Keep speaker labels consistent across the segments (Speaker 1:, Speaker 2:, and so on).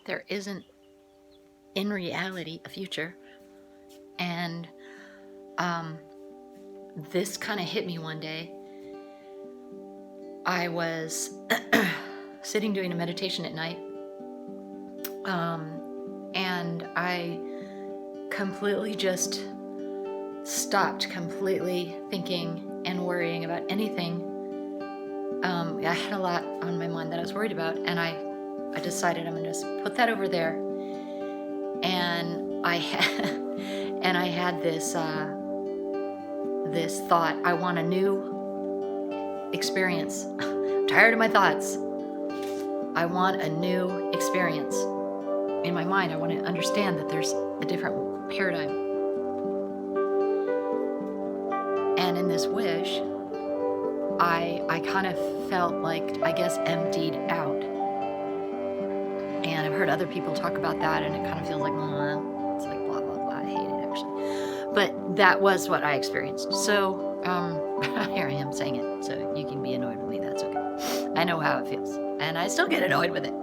Speaker 1: there isn't in reality a future. And this kind of hit me one day. I was sitting doing a meditation at night, and I completely just stopped completely thinking and worrying about anything. I had a lot on my mind that I was worried about, and I decided I'm gonna just put that over there. And I had this this thought: I want a new experience. I'm tired of my thoughts. I want a new experience. In my mind, I want to understand that there's a different paradigm. And in this wish, I kind of felt like, I guess, emptied out. And I've heard other people talk about that, and it kind of feels like, it's like blah, blah, blah. I hate it, actually. But that was what I experienced. So here I am saying it, so you can be annoyed with me. That's okay. I know how it feels, and I still get annoyed with it.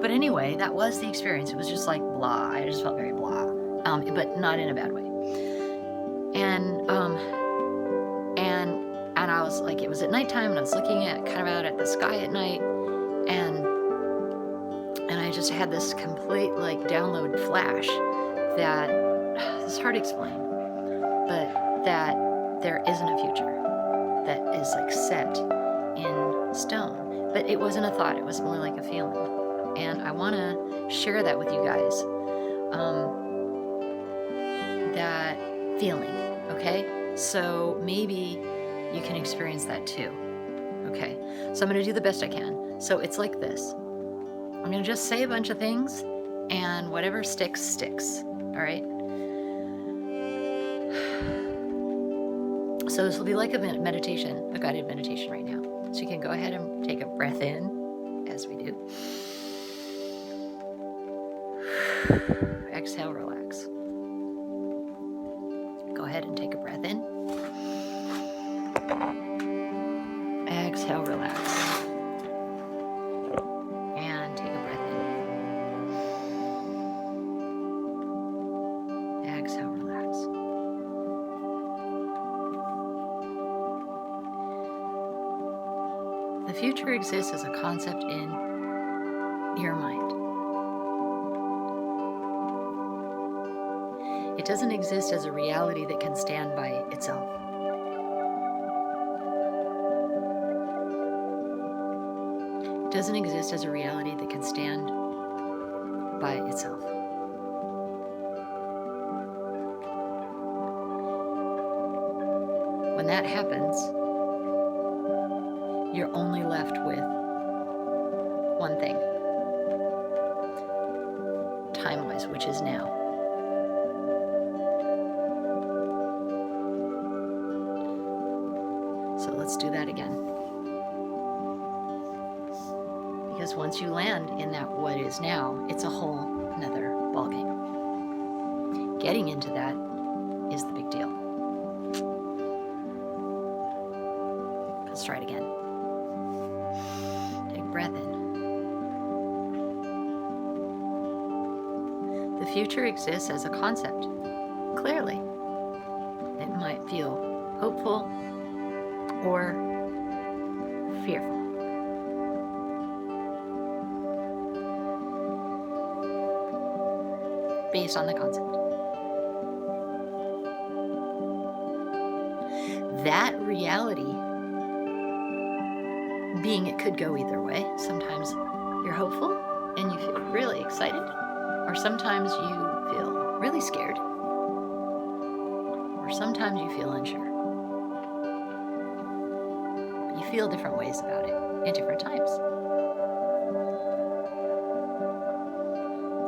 Speaker 1: But anyway, that was the experience. It was just like blah. I just felt very blah, but not in a bad way. And I was like, it was at nighttime, and I was looking at kind of out at the sky at night, and I just had this complete like download flash that it's hard to explain, but that there isn't a future that is like set in stone. But it wasn't a thought; it was more like a feeling, and I want to share that with you guys. That feeling, okay? So maybe you can experience that too. Okay, so I'm going to do the best I can. So it's like this. I'm going to just say a bunch of things, and whatever sticks, sticks. All right? So this will be like a meditation, a guided meditation right now. So you can go ahead and take a breath in, as we do. Exhale, relax. Go ahead and take a breath in. Exhale, relax. And take a breath in. Exhale, relax. The future exists as a concept in your mind. It doesn't exist as a reality that can stand by itself. It doesn't exist as a reality that can stand by itself. When that happens, you're only left with one thing, time-wise, which is now. So let's do that again. Because once you land in that what is now, it's a whole nother ballgame. Getting into that is the big deal. Let's try it again. Take a breath in. The future exists as a concept. Clearly, it might feel hopeful or fearful. Based on the concept. That reality being, it could go either way. Sometimes you're hopeful and you feel really excited, or sometimes you feel really scared, or sometimes you feel unsure. You feel different ways about it at different times.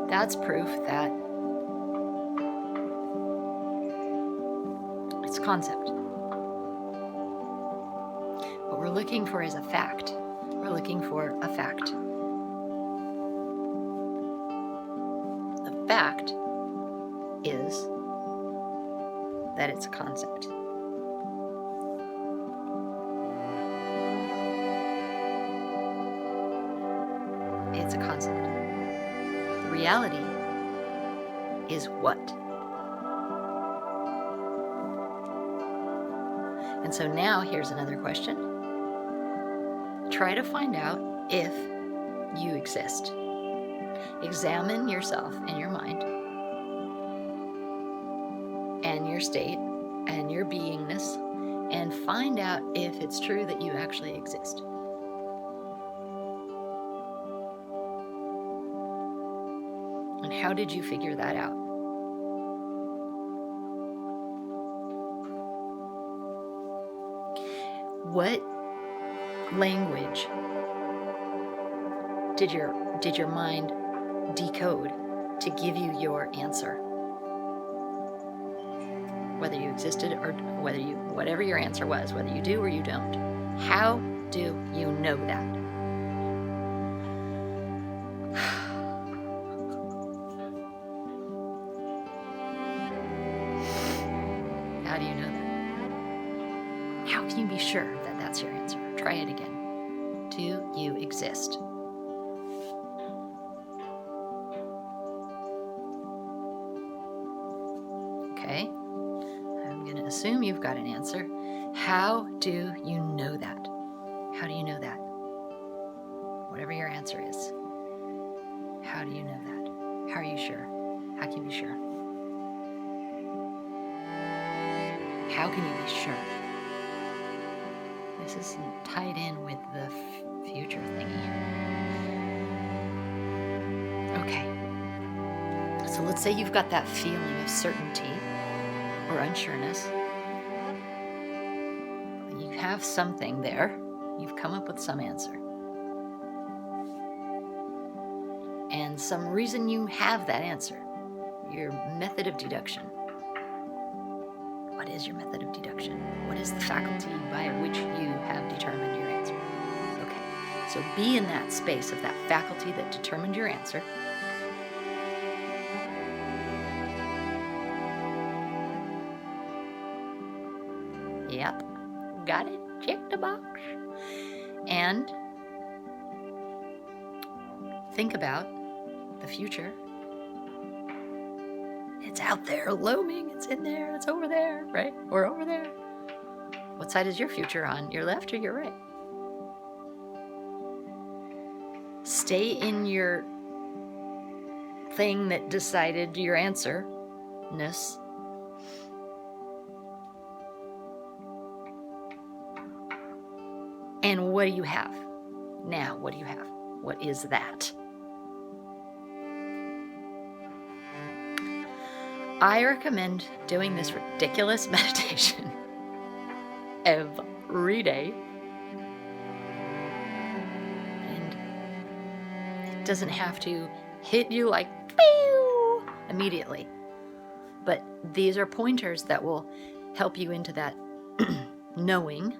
Speaker 1: That's proof that it's concept. What we're looking for is a fact. We're looking for a fact. The fact is that it's a concept. It's a concept. The reality is what? And so now here's another question. Try to find out if you exist. Examine yourself and your mind and your state and your beingness and find out if it's true that you actually exist. And how did you figure that out? What language did your mind decode to give you your answer? Whether you existed or whatever your answer was, whether you do or you don't. How do you know that? How do you know that? How can you be sure that that's your answer? Try it again. Do you exist? Okay. I'm going to assume you've got an answer. How do you know that? How do you know that? Whatever your answer is. How do you know that? How are you sure? How can you be sure? How can you be sure? This is tied in with the future thingy here. Okay. So let's say you've got that feeling of certainty or unsureness. You have something there. You've come up with some answer. And some reason you have that answer. Your method of deduction. What is your method of deduction? What is the faculty by which you have determined your answer? Okay, so be in that space of that faculty that determined your answer. Yep, got it. Check the box. And think about the future. It's out there looming. It's in there. It's over there, right? Or over there. What side is your future on? Your left or your right? Stay in your thing that decided your answer-ness. And what do you have? Now, what do you have? What is that? I recommend doing this ridiculous meditation every day. And it doesn't have to hit you like pew immediately. But these are pointers that will help you into that knowing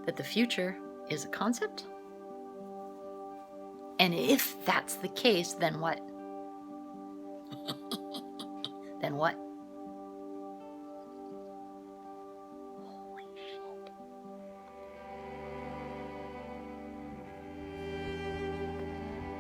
Speaker 1: that the future is a concept. And if that's the case, then what? Then what?